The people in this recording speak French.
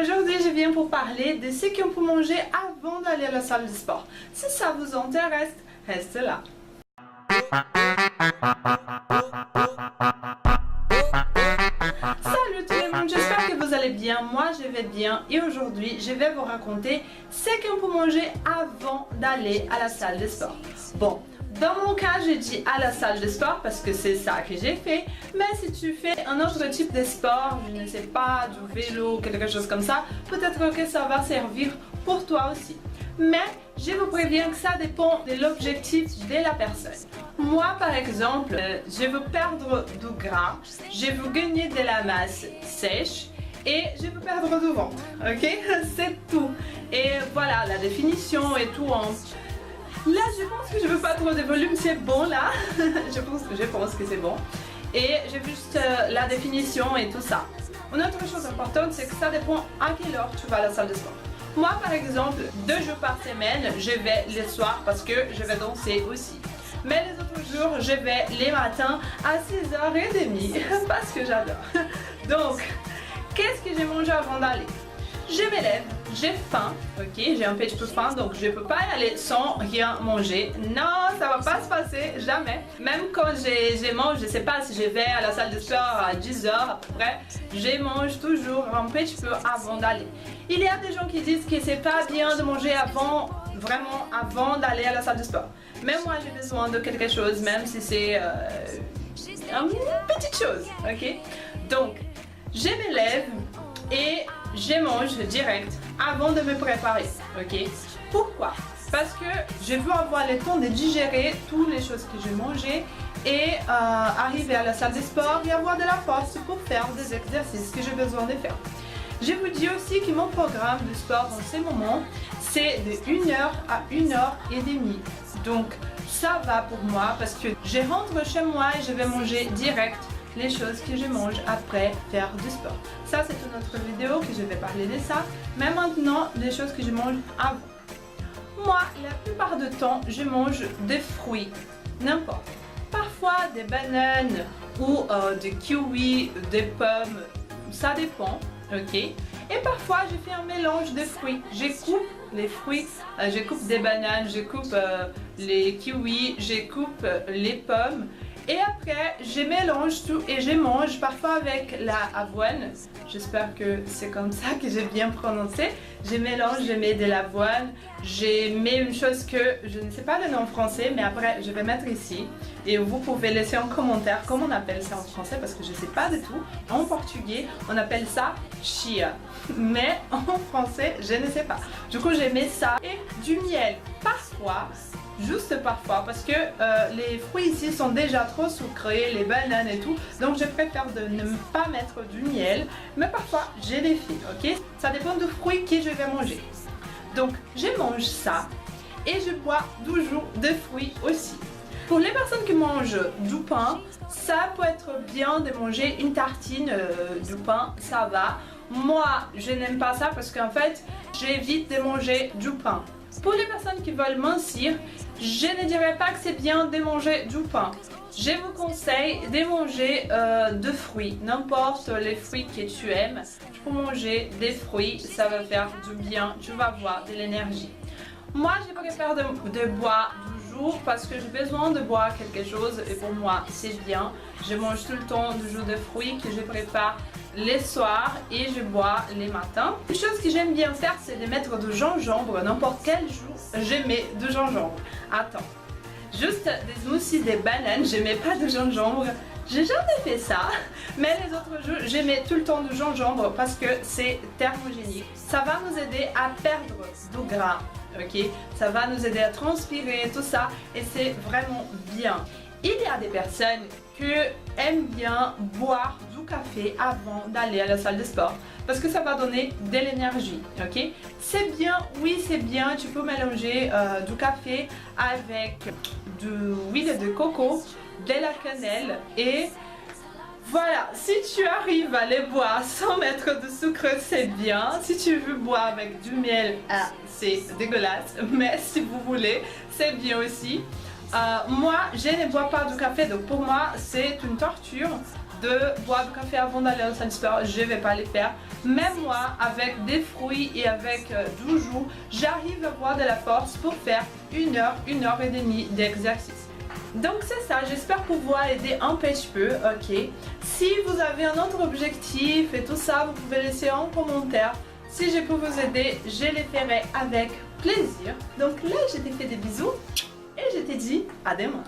Aujourd'hui, je viens pour parler de ce qu'on peut manger avant d'aller à la salle de sport. Si ça vous intéresse, restez là. Salut tout le monde, j'espère que vous allez bien. Moi, je vais bien et aujourd'hui, je vais vous raconter ce qu'on peut manger avant d'aller à la salle de sport. Bon. Dans mon cas, je dis à la salle de sport parce que c'est ça que j'ai fait. Mais si tu fais un autre type de sport, je ne sais pas, du vélo, quelque chose comme ça, peut-être que ça va servir pour toi aussi. Mais je vous préviens que ça dépend de l'objectif de la personne. Moi, par exemple, je veux perdre du gras, je veux gagner de la masse sèche et je veux perdre du ventre. Ok? C'est tout. Et voilà, la définition et tout en... Là, je pense que je veux pas trop de volume, c'est bon là. je pense que c'est bon. Et j'ai juste la définition et tout ça. Une autre chose importante, c'est que ça dépend à quelle heure tu vas à la salle de sport. Moi, par exemple, 2 jours par semaine, je vais les soirs parce que je vais danser aussi. Mais les autres jours, je vais les matins à 6h30 parce que j'adore. Donc, qu'est-ce que j'ai mangé avant d'aller? Je me lève, j'ai faim, ok, j'ai un petit peu faim donc je peux pas y aller sans rien manger. Non, ça va pas se passer, jamais. Même quand je mange, je sais pas si je vais à la salle de sport à 10h à peu près, je mange toujours un petit peu avant d'aller. Il y a des gens qui disent que c'est pas bien de manger avant, vraiment avant d'aller à la salle de sport. Mais moi j'ai besoin de quelque chose, même si c'est une petite chose, ok. Donc, je me lève et je mange direct avant de me préparer, ok? Pourquoi? Parce que je veux avoir le temps de digérer toutes les choses que j'ai mangées et arriver à la salle de sport et avoir de la force pour faire des exercices que j'ai besoin de faire. Je vous dis aussi que mon programme de sport en ce moment, c'est de 1h à 1h30. Donc ça va pour moi parce que je rentre chez moi et je vais manger direct les choses que je mange après faire du sport. Ça c'est une autre vidéo que je vais parler de ça. Mais maintenant, les choses que je mange avant. Moi, la plupart du temps, je mange des fruits, n'importe. Parfois des bananes ou des kiwis, des pommes, ça dépend, ok. Et parfois, je fais un mélange de fruits. Je coupe les fruits, je coupe des bananes, je coupe les kiwis, je coupe les pommes. Et après, je mélange tout et je mange parfois avec la avoine. J'espère que c'est comme ça que j'ai bien prononcé. Je mélange, je mets de l'avoine. Je mets une chose que je ne sais pas le nom français, mais après je vais mettre ici. Et vous pouvez laisser en commentaire comment on appelle ça en français parce que je ne sais pas du tout. En portugais, on appelle ça chia. Mais en français, je ne sais pas. Du coup, je mets ça et du miel parfois. Juste parfois parce que les fruits ici sont déjà trop sucrés, les bananes et tout, donc je préfère de ne pas mettre du miel, mais parfois j'ai des filles, ok? Ça dépend du fruit que je vais manger. Donc je mange ça et je bois toujours des fruits aussi. Pour les personnes qui mangent du pain, ça peut être bien de manger une tartine de pain, ça va. Moi je n'aime pas ça parce qu'en fait j'évite de manger du pain. Pour les personnes qui veulent mincir, je ne dirais pas que c'est bien de manger du pain. Je vous conseille de manger des fruits, n'importe les fruits que tu aimes. Tu peux manger des fruits, ça va faire du bien, tu vas avoir de l'énergie. Moi, je préfère de boire du jour parce que j'ai besoin de boire quelque chose et pour moi, c'est bien. Je mange tout le temps du jus de fruits que je prépare les soirs et je bois les matins. Une chose que j'aime bien faire, c'est de mettre du gingembre. N'importe quel jour, je mets du gingembre. Attends, juste des smoothies de bananes, je mets pas de gingembre. J'ai jamais fait ça, mais les autres jours, je mets tout le temps du gingembre parce que c'est thermogénique. Ça va nous aider à perdre du gras, ok? Ça va nous aider à transpirer, tout ça, et c'est vraiment bien. Il y a des personnes qui aiment bien boire du café avant d'aller à la salle de sport parce que ça va donner de l'énergie, ok? C'est bien, oui c'est bien, tu peux mélanger du café avec de l'huile de coco, de la cannelle et voilà, si tu arrives à les boire sans mettre de sucre, c'est bien. Si tu veux boire avec du miel, c'est dégueulasse, mais si vous voulez, c'est bien aussi. Moi, je ne bois pas du café, donc pour moi, c'est une torture de boire du café avant d'aller à la salle de sport, je vais pas les faire. Même moi, avec des fruits et avec du jus, j'arrive à avoir de la force pour faire 1 heure, 1 heure et demie d'exercice. Donc c'est ça, j'espère pouvoir aider un petit peu, ok. Si vous avez un autre objectif et tout ça, vous pouvez laisser en commentaire. Si je peux vous aider, je les ferai avec plaisir. Donc là, je te fais des bisous et je te dis à demain.